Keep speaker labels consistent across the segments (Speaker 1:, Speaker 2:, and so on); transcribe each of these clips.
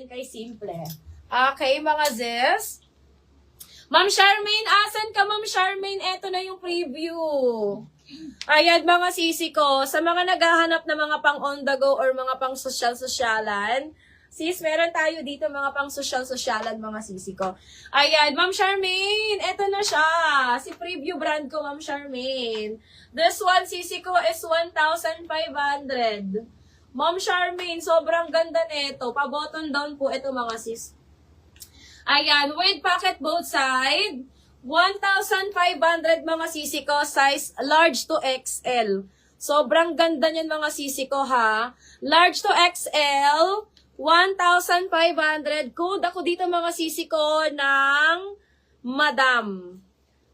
Speaker 1: natin kay Simple. Okay, mga Zes. Ma'am Charmaine, asan ka, Ma'am Charmaine? Eto na yung preview. Ayan, mga sisi ko. Sa mga naghahanap na mga pang on the go or mga pang social-socialan, sis, meron tayo dito mga pang social-socialan, mga sisi ko. Ayan, Ma'am Charmaine, eto na siya. Si preview brand ko, Ma'am Charmaine. This one, sisi ko, is 1,500. Ma'am Charmaine, sobrang ganda nito. Pa-button down po ito, mga sis. Ayan, with pocket both side. 1,500 mga sisi ko, size large to XL. Sobrang ganda niyan mga sisi ko ha. Large to XL, 1,500. Code ako dito mga sisi ko ng Madam.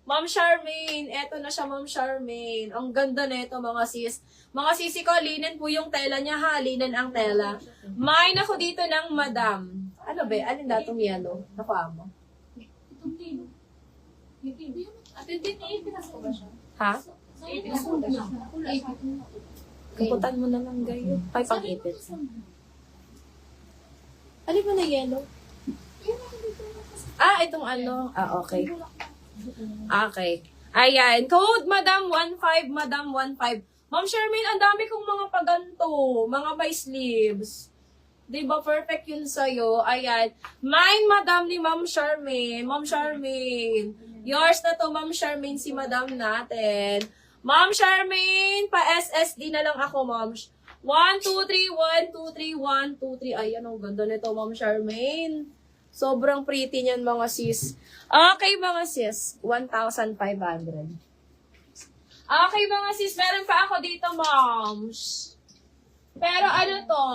Speaker 1: Ma'am Charmaine, eto na siya Ma'am Charmaine. Ang ganda nito mga sis. Mga sisi ko, linen po yung tela niya ha. Linen ang tela. Mine ako dito ng Madam. Ano ba? Alin datong yellow? Nakuha mo?
Speaker 2: Itong tino. Atin din eh, pinasok ba siya?
Speaker 1: Ha?
Speaker 2: Pinasok ba siya? Kulay.
Speaker 1: Kaputan mo na lang gayo. Ay, pang-ipit. Alin mo na yellow? Ah, itong ano. Ah, okay. Okay. Ayan. Code, Madam 15, Madam 15. Ma'am Charmaine, ang dami kong mga paganto. Mga may sleeves. Diba, perfect yun sa'yo. Ayan. Mine, Madam ni Ma'am Charmaine. Ma'am Charmaine. Yours na to, Ma'am Charmaine, si Madam natin. Ma'am Charmaine, pa-SSD na lang ako, Ma'am. 1, 2, 3, 1, 2, 3, 1, 2, 3. Ayan, ang ganda nito, Ma'am Charmaine. Sobrang pretty niyan, mga sis. Okay, mga sis. 1,500. Okay, mga sis. Meron pa ako dito, moms. Pero ano to?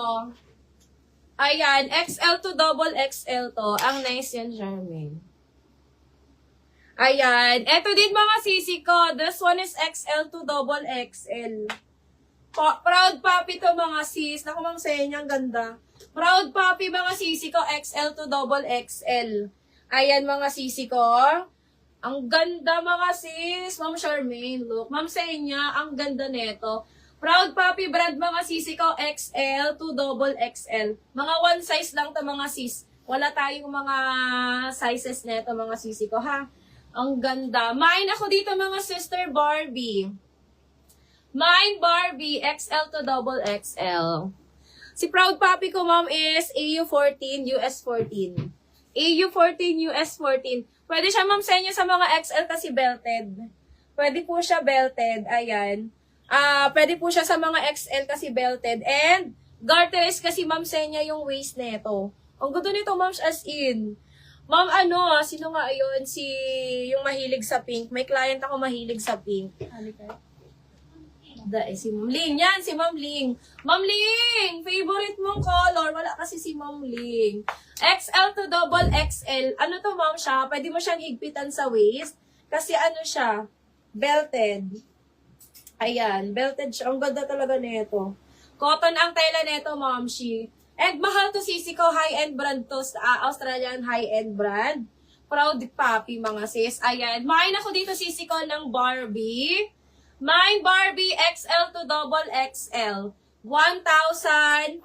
Speaker 1: Ayan, XL to double XL to. Ang nice yan, Charmaine. Ayan. Eto din mga sisi ko. This one is XL to double XL. Proud Puppy to mga sis. Naku, Ma'am Senya, ang ganda. Proud Puppy mga sisi ko. XL to double XL. Ayan mga sisi ko. Ang ganda mga sis. Ma'am Charmaine, look. Ma'am Senya, ang ganda neto. Proud Puppy brand mga sisi ko, XL to double XL. Mga one size lang to mga sis. Wala tayong mga sizes neto mga sisi ko ha. Ang ganda. Mine ako dito mga sister Barbie. Mine Barbie, XL to double XL. Si Proud Puppy ko ma'am is AU14, US14. AU14, US14. Pwede siya ma'am sa inyo sa mga XL kasi belted. Pwede po siya belted. Ayan. Pwede po siya sa mga XL kasi belted. And, garterized kasi ma'am Senya yung waist nito. Ang ganda nito ma'am as in. Ma'am ano, sino nga yun? Yung mahilig sa pink. May client ako mahilig sa pink. Si Ma'am Ling. Yan, si Ma'am Ling. Ma'am Ling! Favorite mong color. Wala kasi si Ma'am Ling. XL to double XL. Ano to ma'am siya? Pwede mo siyang higpitan sa waist. Kasi ano siya? Belted. Ayan, belted siya. Ang ganda talaga nito. Cotton ang tela nito, ma'am she. And mahal to sisi ko, high-end brand to. Australian high-end brand. Proud Puppy, mga sis. Ayan. Mine ako dito sisi ko ng Barbie. Mine Barbie XL to double XL. 1,500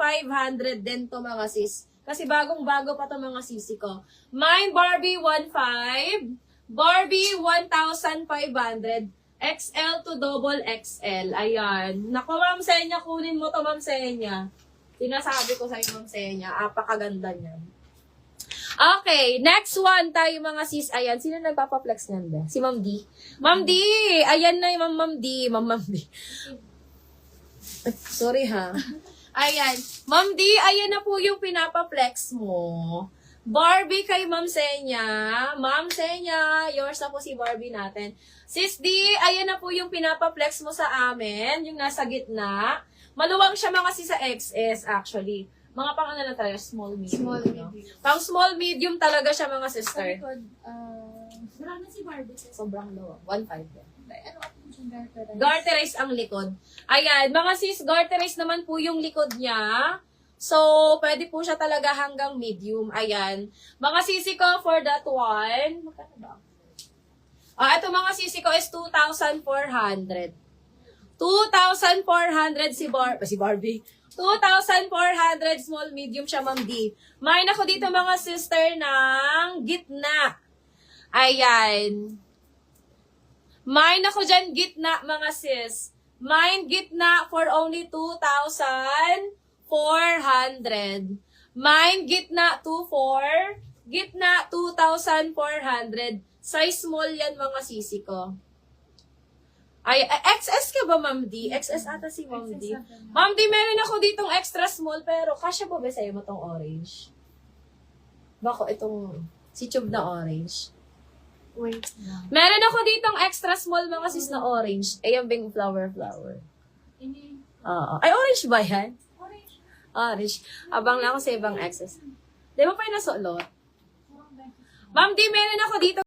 Speaker 1: din to, mga sis. Kasi bagong-bago pa to, mga sisi ko. Mine Barbie 1,500. Barbie 1,500. XL to double XL. Ayan. Naku, Ma'am Senya, kunin mo to, Ma'am Senya. Sinasabi ko sa'yo, Ma'am Senya. Apakaganda niyan. Okay, next one tayo, mga sis. Ayan, sino nagpapaflex niyan ba? Si Ma'am D. Ma'am D! Ayan na yung Ma'am D. Ma'am D. Sorry ha. Ayan. Ma'am D, ayan na po yung pinapaflex mo. Barbie kay Ma'am Senya. Ma'am Senya, yours na po si Barbie natin. Sis D, ayan na po yung pinapaflex mo sa amin, yung nasa gitna. Maluwang siya mga sis sa XS actually. Mga pang ano na tayo, small medium.
Speaker 2: Small
Speaker 1: no?
Speaker 2: medium.
Speaker 1: Pang small medium talaga siya mga sister.
Speaker 2: Marami si Barbie.
Speaker 1: Sobrang low. 1.5 din.
Speaker 2: Ano ako yung garter?
Speaker 1: Garterize ang likod. Ayan, mga sis, garterize naman po yung likod niya. So, pwede po siya talaga hanggang medium. Ayan. Mga sisi ko for that one. Magkano ba? Ito mga sisi ko is 2,400. 2,400 si Barbie. 2,400 small, medium siya, Ma'am D. Mayroon ako dito mga sister ng gitna. Ayan. Mayroon ako dyan gitna, mga sis. Mine gitna for only 2,400. Mine gitna 2,400. Gitna 2,400. Size small yan, mga sisi ko. Ay, XS ka ba, Ma'am D? XS ata si Ma'am D. Ma'am D, meron ako ditong extra small, pero kasya po ba sa'yo mo tong orange? Bako itong si Tube na orange.
Speaker 2: Wait lang.
Speaker 1: Meron ako ditong extra small, mga sis na orange. Ayan bing flower.
Speaker 2: Ini,
Speaker 1: Oo. Ay, orange ba yan?
Speaker 2: orange.
Speaker 1: Orange. Abang na ako sa ibang XS. Di ba pa yung nasulot?
Speaker 2: Murang 20.
Speaker 1: Ma'am D, meron ako dito